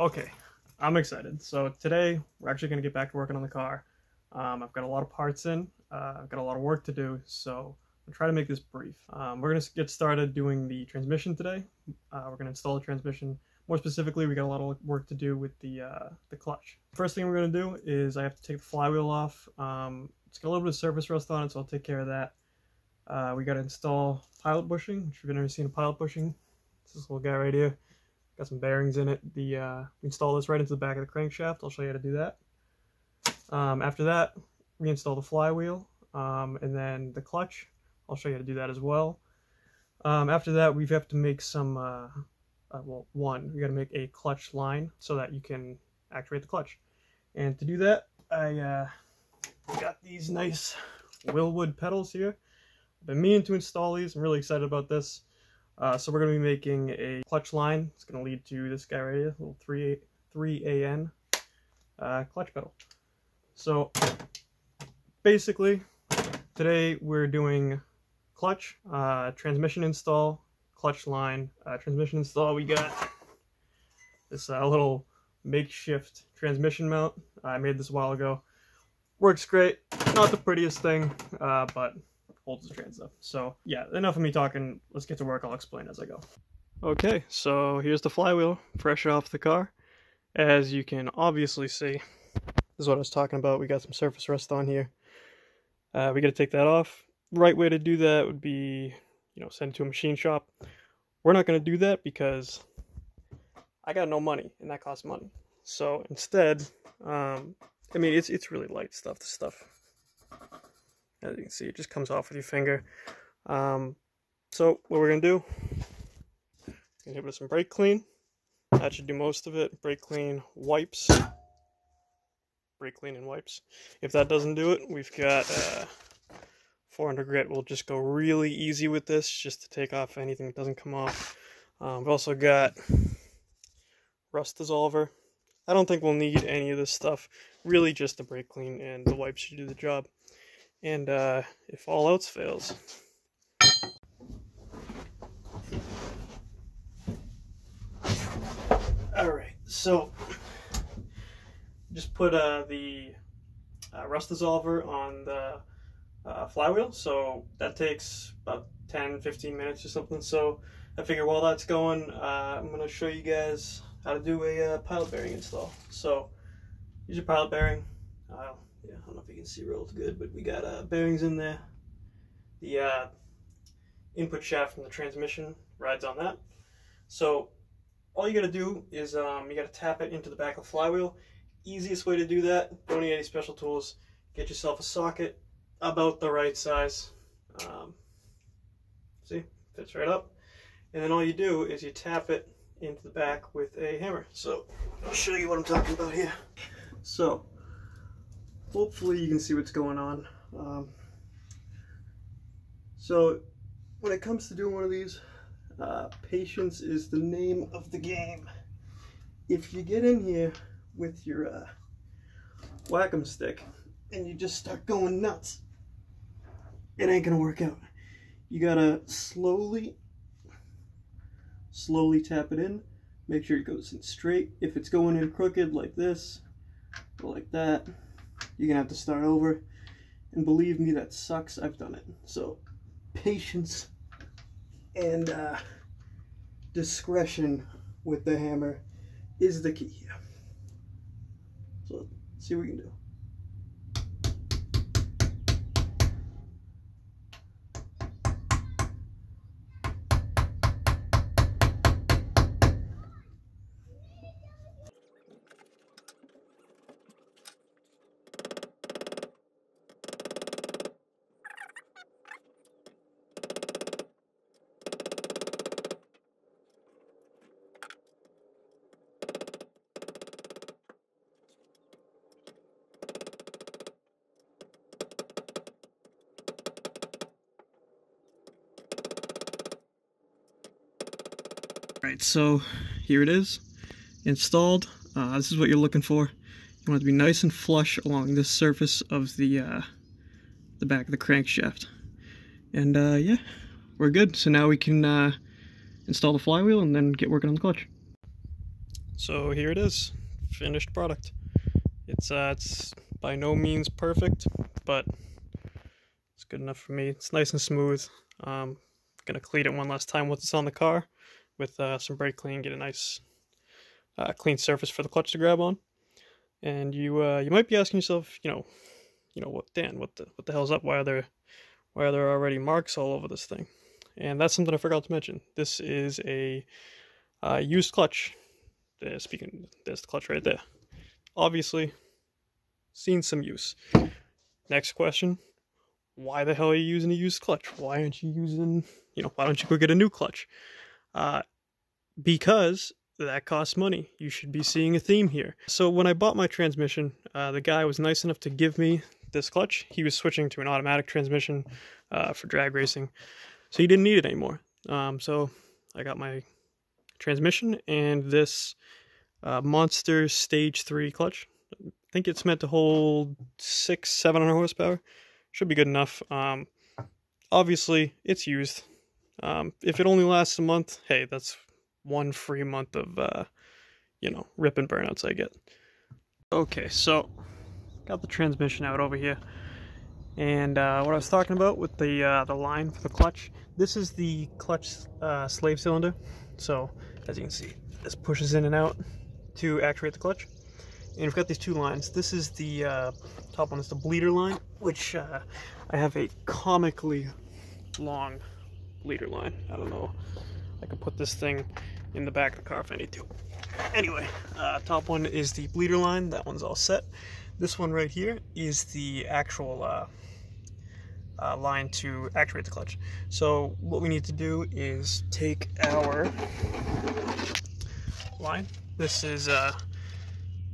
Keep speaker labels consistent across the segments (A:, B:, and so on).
A: Okay, I'm excited. So today we're actually going to get back to working on the car. I've got a lot of parts in, I've got a lot of work to do, so I'll try to make this brief. We're going to get started doing the transmission today. We're going to install the transmission. More specifically, we got a lot of work to do with the clutch. First thing we're going to do is I have to take the flywheel off. It's got a little bit of surface rust on it, so I'll take care of that. We got to install pilot bushing, which if you've never seen a pilot bushing, it's this little guy right here. Got some bearings in it. We install this right into the back of the crankshaft. I'll show you how to do that. After that, we install the flywheel, and then the clutch. I'll show you how to do that as well. After that, we have to make some, well, we got to make a clutch line so that you can actuate the clutch. And to do that, I got these nice willwood pedals here. I've been meaning to install these. I'm really excited about this. So we're going to be making a clutch line. It's going to lead to this guy right here, little 3AN clutch pedal. So basically, today we're doing clutch, transmission install, clutch line, transmission install. We got this little makeshift transmission mount. I made this a while ago. Works great. Not the prettiest thing, but holds the trans stuff. So yeah, enough of me talking. Let's get to work. I'll explain as I go. Okay, so here's the flywheel fresh off the car. As you can obviously see, this is what I was talking about. We got some surface rust on here. We got to take that off. The right way to do that would be, send it to a machine shop. We're not going to do that because I got no money, and that costs money. So instead, I mean, it's really light stuff. This stuff, as you can see, it just comes off with your finger. So what we're going to do, we're going to hit it with some brake clean. That should do most of it. Brake clean, wipes. Brake clean and wipes. If that doesn't do it, we've got 400 grit. We'll just go really easy with this, just to take off anything that doesn't come off. We've also got rust dissolver. I don't think we'll need any of this stuff. Really just the brake clean and the wipes should do the job. And if all else fails, alright, so just put the rust dissolver on the flywheel, so that takes about 10-15 minutes or something. So I figure while that's going, I'm going to show you guys how to do a pilot bearing install. So here's your pilot bearing. Yeah, I don't know if you can see real good, but we got bearings in there. The input shaft from the transmission rides on that. So all you got to do is you got to tap it into the back of the flywheel. Easiest way to do that, don't need any special tools. Get yourself a socket about the right size. See, fits right up. And then all you do is you tap it into the back with a hammer. So I'll show you what I'm talking about here. So hopefully you can see what's going on. So when it comes to doing one of these, patience is the name of the game. If you get in here with your whack-em stick and you just start going nuts, it ain't gonna work out. You gotta slowly tap it in. Make sure it goes in straight. If it's going in crooked like this or like that, you're gonna have to start over. And believe me, that sucks. I've done it. So patience and discretion with the hammer is the key here. So let's see what we can do. Alright, so here it is, installed. This is what you're looking for. You want it to be nice and flush along the surface of the back of the crankshaft. And yeah, we're good. So now we can install the flywheel and then get working on the clutch. So here it is, finished product. It's by no means perfect, but it's good enough for me. It's nice and smooth. Gonna clean it one last time once it's on the car with some brake clean, get a nice clean surface for the clutch to grab on. And you might be asking yourself, what, Dan, what the hell's up? Why are there already marks all over this thing? And that's something I forgot to mention. This is a used clutch. There's the clutch right there. Obviously, seen some use. Next question: why the hell are you using a used clutch? Why aren't you using, why don't you go get a new clutch? Because that costs money. You should be seeing a theme here. So when I bought my transmission, the guy was nice enough to give me this clutch. He was switching to an automatic transmission for drag racing, so he didn't need it anymore. So I got my transmission and this Monster Stage 3 clutch. I think it's meant to hold 700 horsepower. Should be good enough. Obviously, it's used. If it only lasts a month, hey, that's one free month of, rip and burnouts I get. Okay, so got the transmission out over here. And what I was talking about with the line for the clutch, this is the clutch slave cylinder. So, as you can see, this pushes in and out to actuate the clutch. And we've got these two lines. This is the top one is the bleeder line, which I have a comically long bleeder line. I don't know. I could put this thing in the back of the car if I need to. Anyway, top one is the bleeder line. That one's all set. This one right here is the actual line to actuate the clutch. So what we need to do is take our line. This is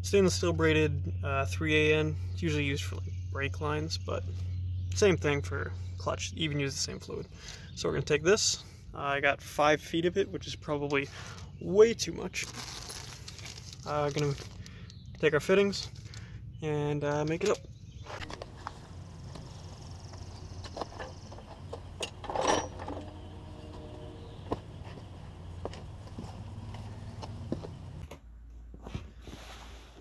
A: stainless steel braided 3AN. It's usually used for like brake lines, but same thing for clutch. Even use the same fluid. So we're gonna take this. I got 5 feet of it, which is probably way too much. Gonna take our fittings and make it up.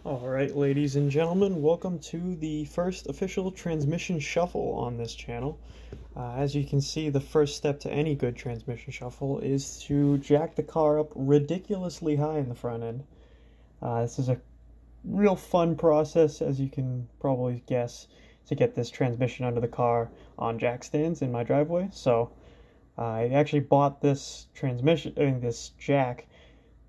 A: Alright, ladies and gentlemen, welcome to the first official transmission shuffle on this channel. As you can see, the first step to any good transmission shuffle is to jack the car up ridiculously high in the front end. This is a real fun process, as you can probably guess, to get this transmission under the car on jack stands in my driveway. So I actually bought this this jack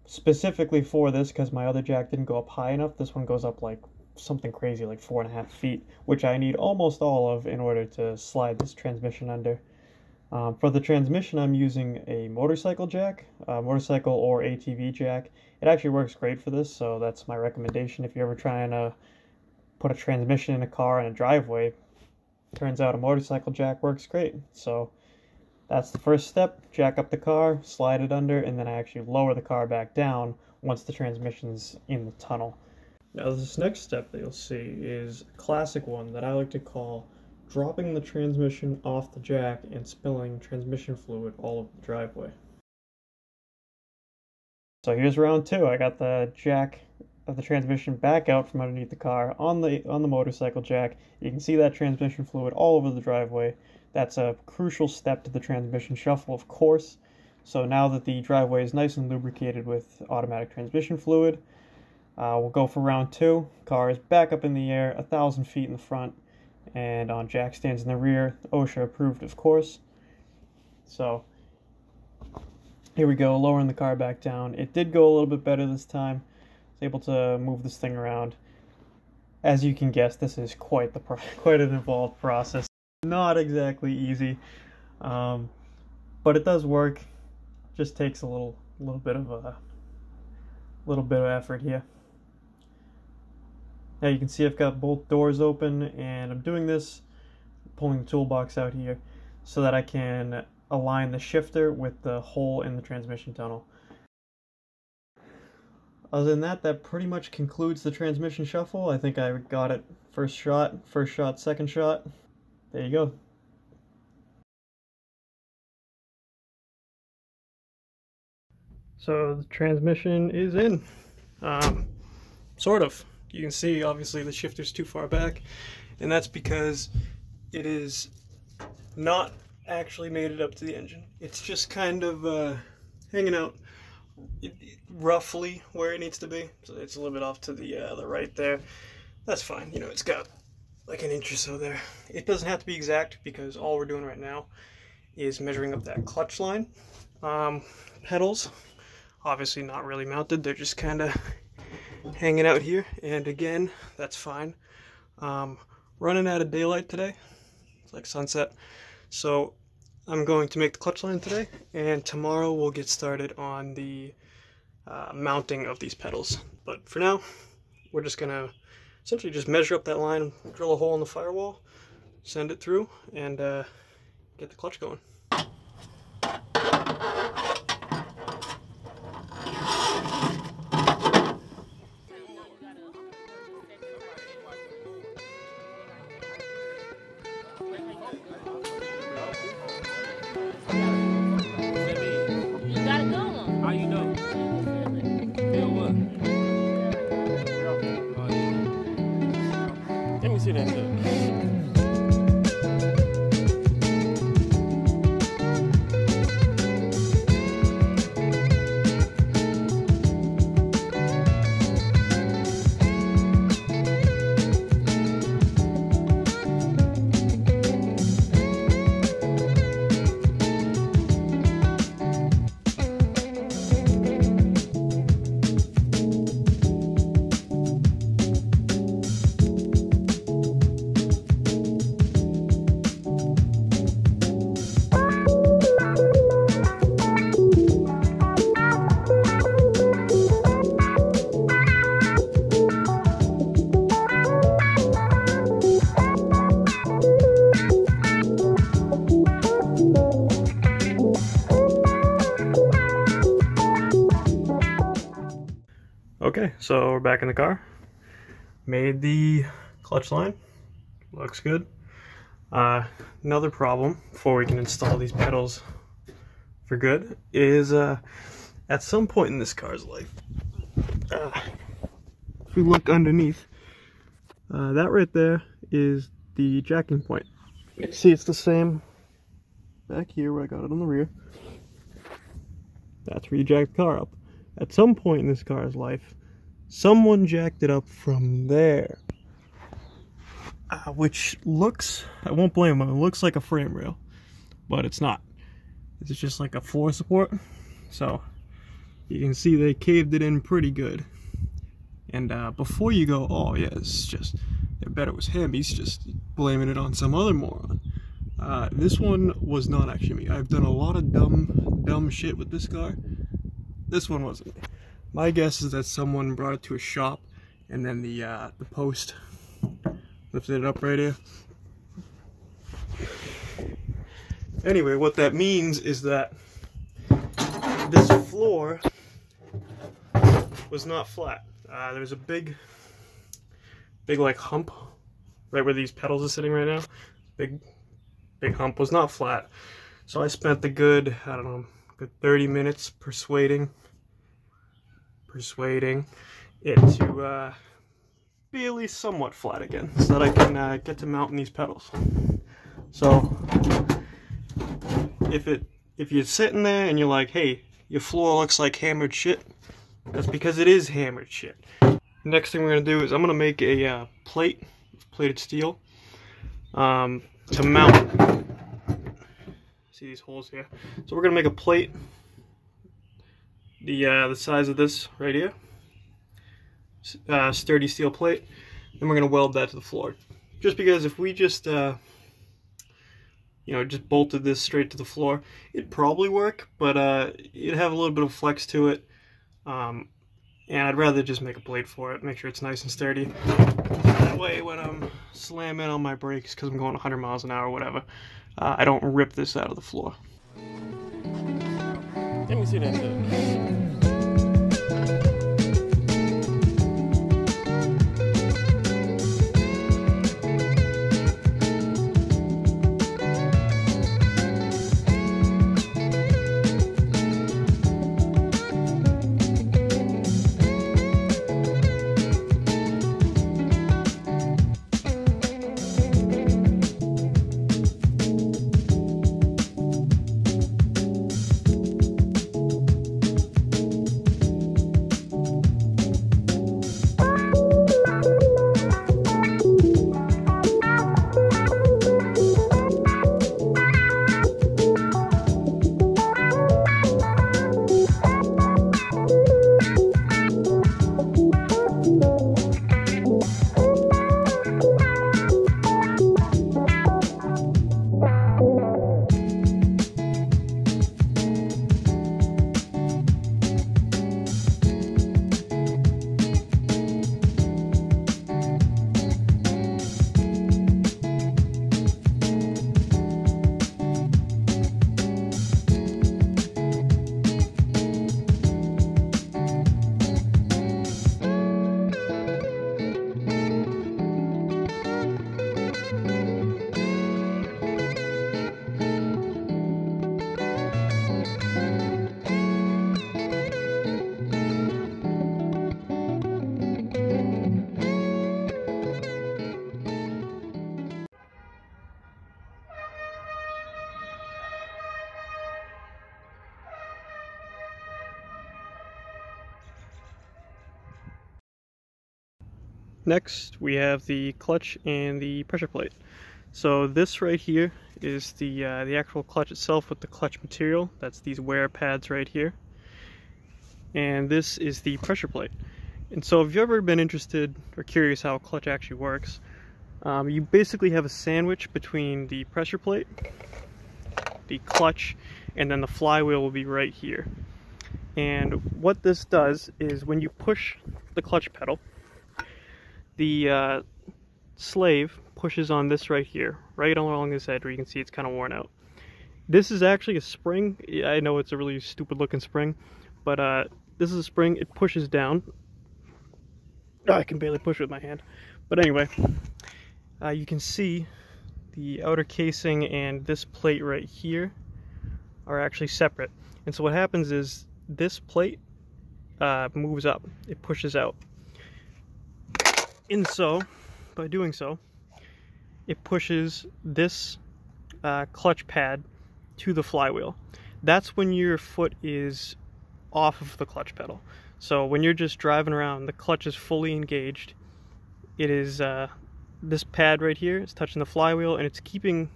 A: specifically for this because my other jack didn't go up high enough. This one goes up like something crazy, like 4.5 feet, which I need almost all of in order to slide this transmission under. For the transmission, I'm using a motorcycle jack, motorcycle or ATV jack. It actually works great for this, so that's my recommendation if you're ever trying to put a transmission in a car in a driveway. Turns out a motorcycle jack works great. So that's the first step. Jack up the car, slide it under, and then I actually lower the car back down once the transmission's in the tunnel. Now this next step that you'll see is a classic one that I like to call dropping the transmission off the jack and spilling transmission fluid all over the driveway. So here's round 2. I got the jack of the transmission back out from underneath the car on the motorcycle jack. You can see that transmission fluid all over the driveway. That's a crucial step to the transmission shuffle, of course. So now that the driveway is nice and lubricated with automatic transmission fluid, we'll go for round 2. Car is back up in the air, 1,000 feet in the front, and on jack stands in the rear. OSHA approved, of course. So here we go, lowering the car back down. It did go a little bit better this time. I was able to move this thing around. As you can guess, this is quite an involved process. Not exactly easy, but it does work. Just takes a little bit of effort here. Now you can see I've got both doors open, and I'm doing this, pulling the toolbox out here, so that I can align the shifter with the hole in the transmission tunnel. Other than that, that pretty much concludes the transmission shuffle. I think I got it first shot, second shot. There you go. So the transmission is in. Sort of. You can see obviously the shifter's too far back, and that's because it is not actually made it up to the engine. It's just kind of hanging out roughly where it needs to be. So it's a little bit off to the right there. That's fine. You know, it's got like an inch or so there. It doesn't have to be exact because all we're doing right now is measuring up that clutch line. Pedals, obviously not really mounted. They're just kind of hanging out here, and again, that's fine. Running out of daylight today. It's like sunset. So I'm going to make the clutch line today, and tomorrow we'll get started on the mounting of these pedals. But for now, we're just gonna essentially just measure up that line, drill a hole in the firewall, send it through, and get the clutch going.
B: Let me see that shit.
A: Okay, so we're back in the car. Made the clutch line. Looks good. Another problem before we can install these pedals for good is at some point in this car's life, if we look underneath, that right there is the jacking point. You can see it's the same back here where I got it on the rear. That's where you jack the car up. At some point in this car's life, someone jacked it up from there. Which looks, I won't blame them, it looks like a frame rail, but it's not. It's just like a floor support. So you can see they caved it in pretty good. And before you go, oh yeah, it's just, I bet it was him, he's just blaming it on some other moron. This one was not actually me. I've done a lot of dumb shit with this car. This one wasn't me. My guess is that someone brought it to a shop, and then the post lifted it up right here. Anyway, what that means is that this floor was not flat. There was a big like hump right where these pedals are sitting right now. Big hump was not flat. So I spent the good, I don't know, good 30 minutes persuading it to be at least somewhat flat again, so that I can get to mounting these pedals. So if you're sitting there and you're like, hey, your floor looks like hammered shit, that's because it is hammered shit. Next thing we're gonna do is I'm gonna make a plate, plated steel, to mount. See these holes here? So we're gonna make a plate the size of this right here, sturdy steel plate, and we're gonna weld that to the floor. Just because if we just you know, just bolted this straight to the floor, it'd probably work, but it'd have a little bit of flex to it, and I'd rather just make a plate for it, make sure it's nice and sturdy. That way when I'm slamming on my brakes because I'm going 100 miles an hour or whatever, I don't rip this out of the floor.
B: Let me see that shit.
A: next we have the clutch and the pressure plate. So this right here is the actual clutch itself with the clutch material. That's these wear pads right here. And this is the pressure plate. And so if you've ever been interested or curious how a clutch actually works, you basically have a sandwich between the pressure plate, the clutch, and then the flywheel will be right here. And what this does is when you push the clutch pedal, the slave pushes on this right here, right along this edge where you can see it's kind of worn out. This is actually a spring. I know it's a really stupid looking spring, but this is a spring. It pushes down. I can barely push it with my hand. But anyway, you can see the outer casing and this plate right here are actually separate. And so what happens is this plate moves up. It pushes out. And so, by doing so, it pushes this clutch pad to the flywheel. That's when your foot is off of the clutch pedal. So when you're just driving around, the clutch is fully engaged. It is this pad right here is touching the flywheel, and it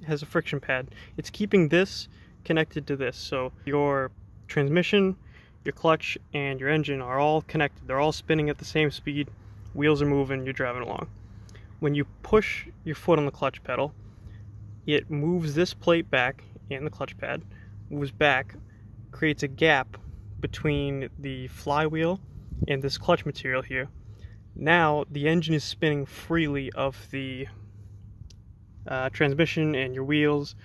A: has a friction pad. It's keeping this connected to this. So your transmission, your clutch, and your engine are all connected. They're all spinning at the same speed. Wheels are moving, you're driving along. When you push your foot on the clutch pedal, it moves this plate back, and the clutch pad moves back, creates a gap between the flywheel and this clutch material here. Now the engine is spinning freely of the transmission and your wheels,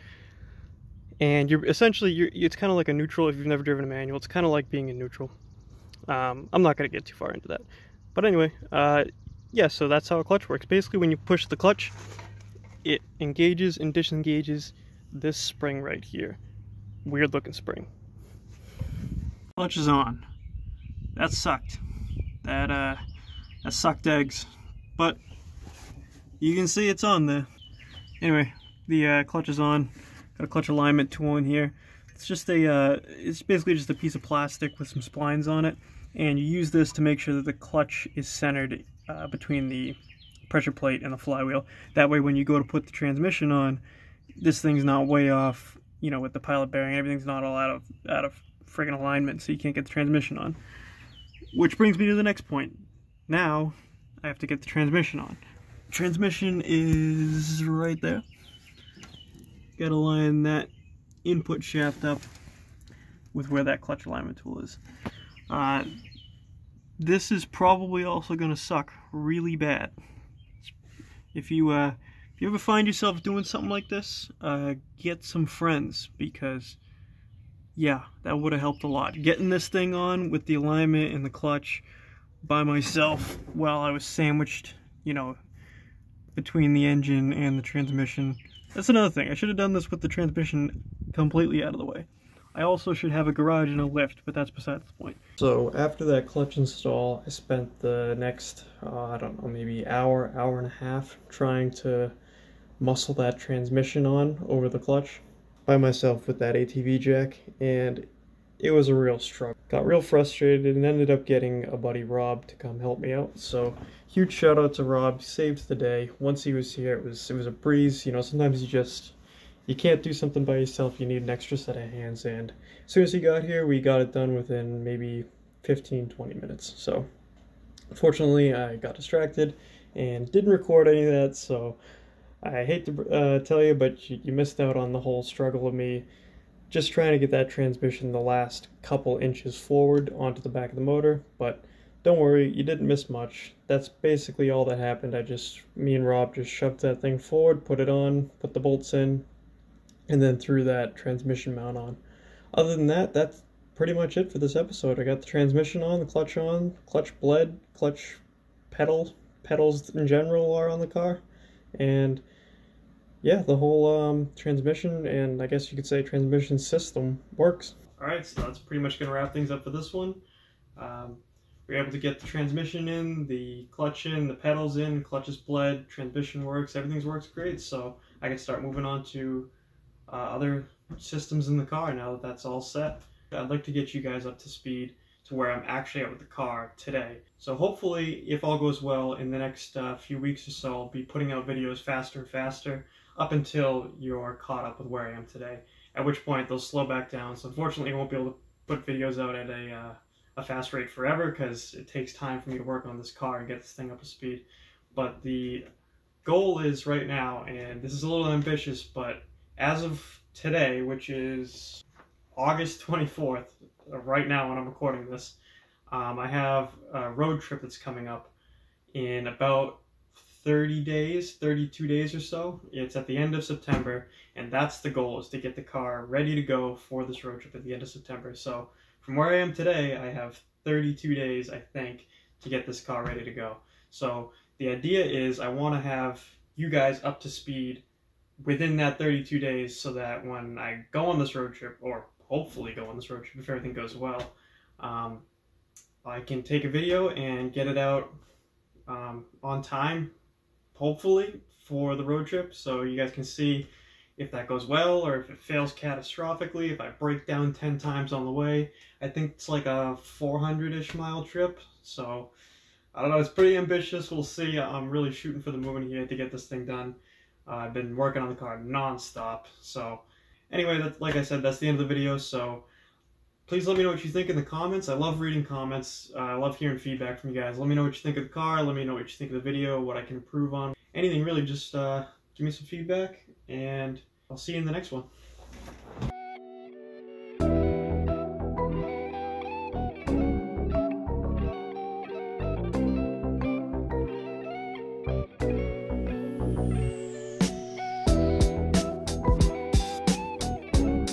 A: and it's kind of like a neutral. If you've never driven a manual, it's kind of like being in neutral. I'm not going to get too far into that, but anyway, yeah, so that's how a clutch works. Basically, when you push the clutch, it engages and disengages this spring right here. Weird looking spring. Clutch is on. That sucked. That sucked eggs. But you can see it's on there. Anyway, the clutch is on. Got a clutch alignment tool in here. It's just it's basically just a piece of plastic with some splines on it, and you use this to make sure that the clutch is centered between the pressure plate and the flywheel. That way, when you go to put the transmission on, this thing's not way off. You know, with the pilot bearing, everything's not all out of friggin' alignment, so you can't get the transmission on. Which brings me to the next point. Now I have to get the transmission on. Transmission is right there. Gotta line that input shaft up with where that clutch alignment tool is. This is probably also gonna suck really bad. If you ever find yourself doing something like this, get some friends, because yeah, that would have helped a lot. Getting this thing on with the alignment and the clutch by myself while I was sandwiched, you know, between the engine and the transmission. That's another thing. I should have done this with the transmission completely out of the way. I also should have a garage and a lift, but that's besides the point. So after that clutch install, I spent the next, I don't know, maybe hour and a half trying to muscle that transmission on over the clutch by myself with that ATV jack, and it was a real struggle. Got real frustrated and ended up getting a buddy, Rob, to come help me out. So huge shout out to Rob. He saved the day. Once he was here, it was a breeze. You know, sometimes you can't do something by yourself. You need an extra set of hands, and as soon as he got here, we got it done within maybe 15-20 minutes. So unfortunately, I got distracted and didn't record any of that, so I hate to tell you, but you missed out on the whole struggle of me just trying to get that transmission the last couple inches forward onto the back of the motor. But don't worry, you didn't miss much. That's basically all that happened. Me and Rob just shoved that thing forward, put it on, put the bolts in, and then threw that transmission mount on. Other than that, that's pretty much it for this episode. I got the transmission on, clutch bled, clutch pedals in general are on the car, and yeah, the whole transmission, and I guess you could say transmission system, works. Alright, so that's pretty much going to wrap things up for this one. We were able to get the transmission in, the clutch in, the pedals in, clutch is bled, transmission works, everything works great, so I can start moving on to other systems in the car now that that's all set. I'd like to get you guys up to speed to where I'm actually out with the car today. So hopefully, if all goes well, in the next few weeks or so, I'll be putting out videos faster and faster up until you're caught up with where I am today, at which point they'll slow back down. So unfortunately, I won't be able to put videos out at a fast rate forever because it takes time for me to work on this car and get this thing up to speed. But the goal is right now, and this is a little ambitious, but as of today, which is August 24th, right now when I'm recording this, I have a road trip that's coming up in about 30 days, 32 days or so. It's at the end of September, and that's the goal, is to get the car ready to go for this road trip at the end of September. So from where I am today, I have 32 days, I think, to get this car ready to go. So the idea is I want to have you guys up to speed within that 32 days so that when I go on this road trip, or hopefully go on this road trip if everything goes well, I can take a video and get it out on time, hopefully, for the road trip, so you guys can see if that goes well or if it fails catastrophically, if I break down 10 times on the way. I think it's like a 400-ish mile trip, so I don't know, it's pretty ambitious. We'll see. I'm really shooting for the moon here to get this thing done. I've been working on the car non-stop. So anyway, like I said, that's the end of the video. So please let me know what you think in the comments. I love reading comments. I love hearing feedback from you guys. Let me know what you think of the car. Let me know what you think of the video, what I can improve on. Anything really, just give me some feedback, and I'll see you in the next one.